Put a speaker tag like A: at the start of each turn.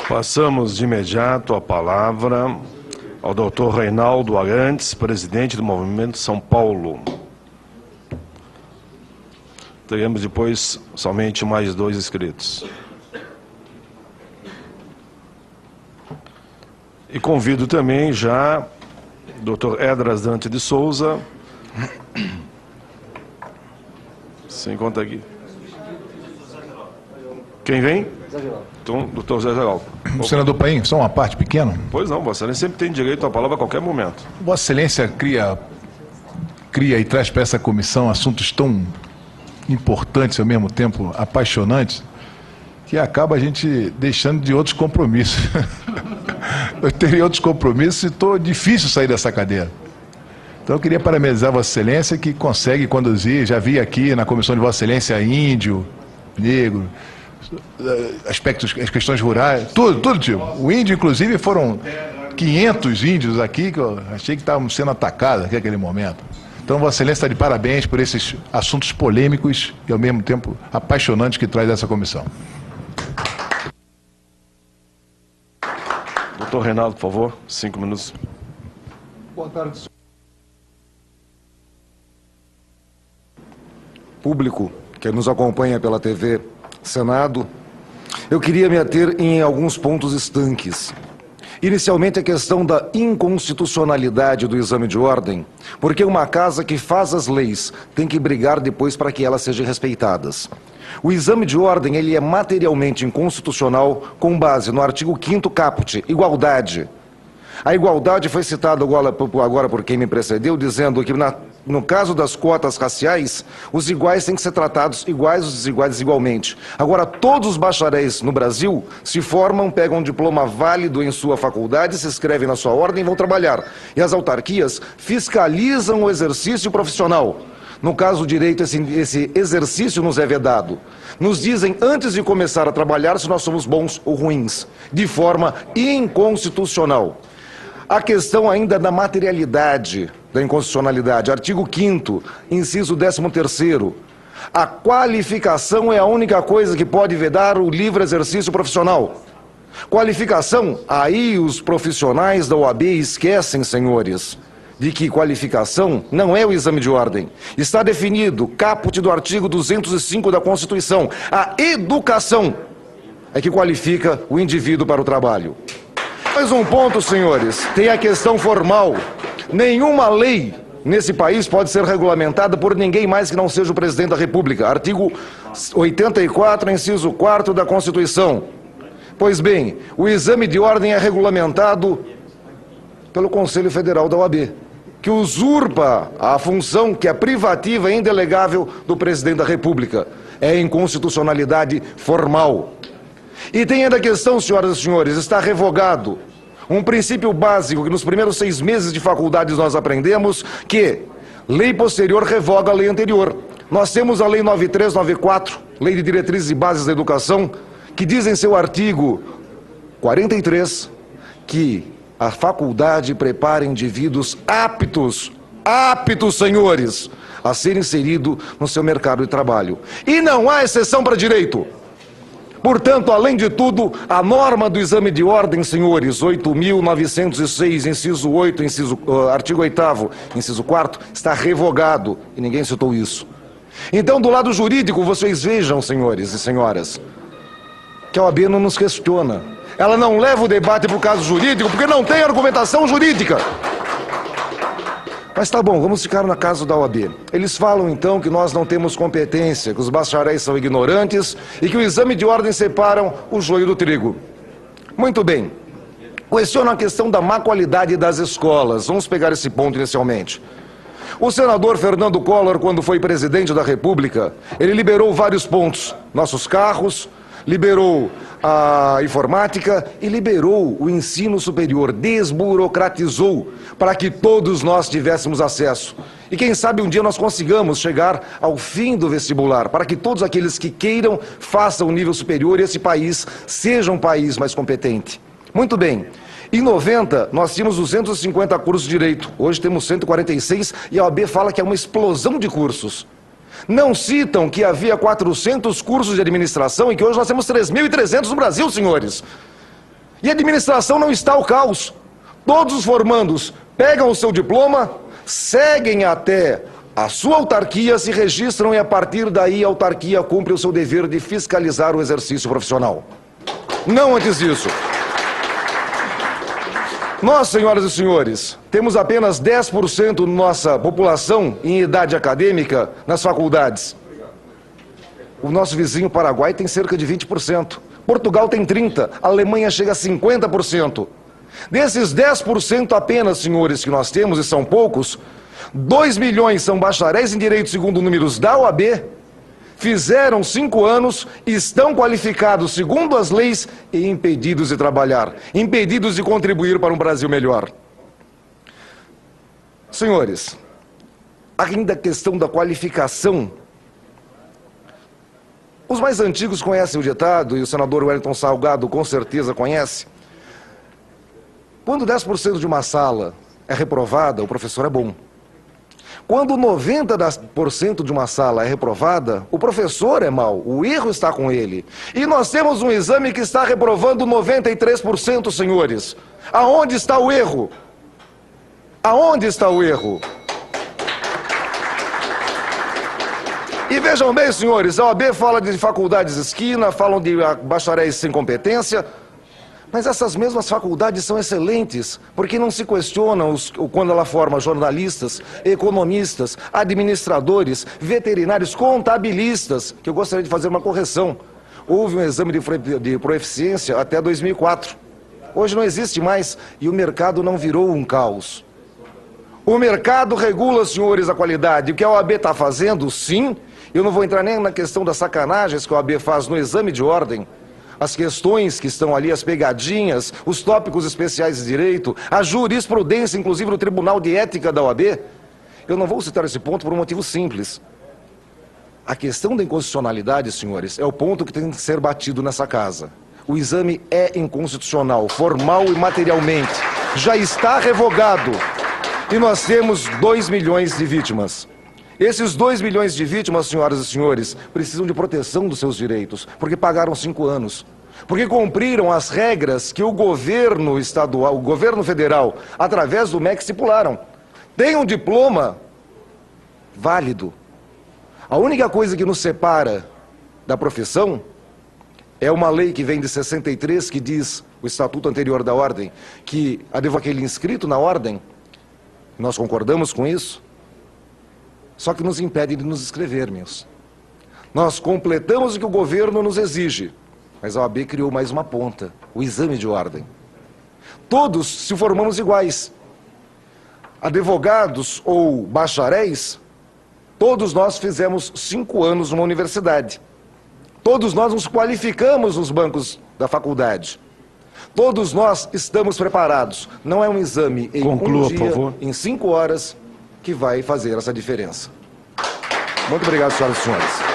A: Passamos de imediato a palavra ao Dr. Reinaldo Arantes, presidente do Movimento São Paulo. Teremos depois somente mais 2 inscritos. E convido também já o Dr. Edras Dante de Souza. Se encontra aqui. Quem vem? Então, doutor Zé Geraldo.
B: Senador Paim, só uma parte pequena.
A: Pois não, Vossa Excelência sempre tem direito à palavra a qualquer momento.
B: Vossa Excelência cria e traz para essa comissão assuntos tão importantes e ao mesmo tempo apaixonantes, que acaba a gente deixando de outros compromissos. Eu teria outros compromissos e estou difícil sair dessa cadeira. Então eu queria parabenizar Vossa Excelência, que consegue conduzir, já vi aqui na comissão de Vossa Excelência índio, negro, aspectos, as questões rurais, tudo tipo. O índio, inclusive, foram 500 índios aqui que eu achei que estavam sendo atacados naquele momento. Então, Vossa Excelência está de parabéns por esses assuntos polêmicos e, ao mesmo tempo, apaixonantes que traz essa comissão.
A: Doutor Reinaldo, por favor, 5 minutos.
C: Boa tarde. Público que nos acompanha pela TV Senado, eu queria me ater em alguns pontos estanques. Inicialmente, a questão da inconstitucionalidade do exame de ordem, porque uma casa que faz as leis tem que brigar depois para que elas sejam respeitadas. O exame de ordem ele é materialmente inconstitucional com base no artigo 5º caput, igualdade. A igualdade foi citada agora por quem me precedeu, dizendo que no caso das cotas raciais, os iguais têm que ser tratados iguais, os desiguais igualmente. Agora, todos os bacharéis no Brasil se formam, pegam um diploma válido em sua faculdade, se inscrevem na sua ordem e vão trabalhar. E as autarquias fiscalizam o exercício profissional. No caso do direito, esse exercício nos é vedado. Nos dizem, antes de começar a trabalhar, se nós somos bons ou ruins, de forma inconstitucional. A questão ainda da materialidade da inconstitucionalidade, artigo 5º, inciso 13º. A qualificação é a única coisa que pode vedar o livre exercício profissional. Qualificação, aí os profissionais da OAB esquecem, senhores, de que qualificação não é o exame de ordem. Está definido, caput do artigo 205 da Constituição, a educação é que qualifica o indivíduo para o trabalho. Mais um ponto, senhores, tem a questão formal. Nenhuma lei nesse país pode ser regulamentada por ninguém mais que não seja o presidente da República. Artigo 84, inciso 4 da Constituição. Pois bem, o exame de ordem é regulamentado pelo Conselho Federal da OAB, que usurpa a função que é privativa e indelegável do presidente da República. É inconstitucionalidade formal. E tem ainda a questão, senhoras e senhores, está revogado um princípio básico que nos primeiros 6 meses de faculdades nós aprendemos, que lei posterior revoga a lei anterior. Nós temos a lei 9394, Lei de Diretrizes e Bases da Educação, que diz em seu artigo 43 que a faculdade prepara indivíduos aptos, senhores, a ser inserido no seu mercado de trabalho. E não há exceção para direito. Portanto, além de tudo, a norma do exame de ordem, senhores, 8.906, inciso 8, artigo 8º, inciso 4º, está revogado, e ninguém citou isso. Então, do lado jurídico, vocês vejam, senhores e senhoras, que a OAB não nos questiona. Ela não leva o debate para o caso jurídico, porque não tem argumentação jurídica. Mas tá bom, vamos ficar na casa da OAB. Eles falam então que nós não temos competência, que os bacharéis são ignorantes e que o exame de ordem separam o joio do trigo. Muito bem. Questionam a questão da má qualidade das escolas. Vamos pegar esse ponto inicialmente. O senador Fernando Collor, quando foi presidente da República, ele liberou vários pontos. Nossos carros, liberou a informática e liberou o ensino superior, desburocratizou para que todos nós tivéssemos acesso. E quem sabe um dia nós consigamos chegar ao fim do vestibular, para que todos aqueles que queiram façam o nível superior e esse país seja um país mais competente. Muito bem. Em 90, nós tínhamos 250 cursos de direito, hoje temos 146 e a OAB fala que é uma explosão de cursos. Não citam que havia 400 cursos de administração e que hoje nós temos 3.300 no Brasil, senhores. E a administração não está ao caos. Todos os formandos pegam o seu diploma, seguem até a sua autarquia, se registram e a partir daí a autarquia cumpre o seu dever de fiscalizar o exercício profissional. Não antes disso. Nós, senhoras e senhores, temos apenas 10% da nossa população em idade acadêmica nas faculdades. O nosso vizinho Paraguai tem cerca de 20%. Portugal tem 30%. A Alemanha chega a 50%. Desses 10% apenas, senhores, que nós temos, e são poucos, 2 milhões são bacharéis em Direito segundo números da OAB, fizeram 5 anos, estão qualificados segundo as leis e impedidos de trabalhar, impedidos de contribuir para um Brasil melhor. Senhores, ainda a questão da qualificação. Os mais antigos conhecem o ditado, e o senador Wellington Salgado com certeza conhece. Quando 10% de uma sala é reprovada, o professor é bom. Quando 90% de uma sala é reprovada, o professor é mau, o erro está com ele. E nós temos um exame que está reprovando 93%, senhores. Aonde está o erro? Aonde está o erro? E vejam bem, senhores, a OAB fala de faculdades esquina, falam de bacharéis sem competência, mas essas mesmas faculdades são excelentes, porque não se questionam quando ela forma jornalistas, economistas, administradores, veterinários, contabilistas, que eu gostaria de fazer uma correção. Houve um exame de proeficiência até 2004. Hoje não existe mais e o mercado não virou um caos. O mercado regula, senhores, a qualidade. O que a OAB está fazendo, sim. Eu não vou entrar nem na questão das sacanagens que a OAB faz no exame de ordem. As questões que estão ali, as pegadinhas, os tópicos especiais de direito, a jurisprudência, inclusive no Tribunal de Ética da OAB. Eu não vou citar esse ponto por um motivo simples. A questão da inconstitucionalidade, senhores, é o ponto que tem que ser batido nessa casa. O exame é inconstitucional, formal e materialmente. Já está revogado. E nós temos 2 milhões de vítimas. Esses 2 milhões de vítimas, senhoras e senhores, precisam de proteção dos seus direitos, porque pagaram 5 anos. Porque cumpriram as regras que o governo estadual, o governo federal, através do MEC, estipularam. Tem um diploma válido. A única coisa que nos separa da profissão é uma lei que vem de 63, que diz, o estatuto anterior da ordem, que aquele inscrito na ordem, nós concordamos com isso, só que nos impede de nos inscrevermos. Nós completamos o que o governo nos exige, mas a OAB criou mais uma ponta, o exame de ordem. Todos se formamos iguais. Advogados ou bacharéis, todos nós fizemos 5 anos numa universidade. Todos nós nos qualificamos nos bancos da faculdade. Todos nós estamos preparados. Não é um exame em
A: Conclua,
C: um dia,
A: por favor.
C: em 5 horas, que vai fazer essa diferença. Muito obrigado, senhoras e senhores.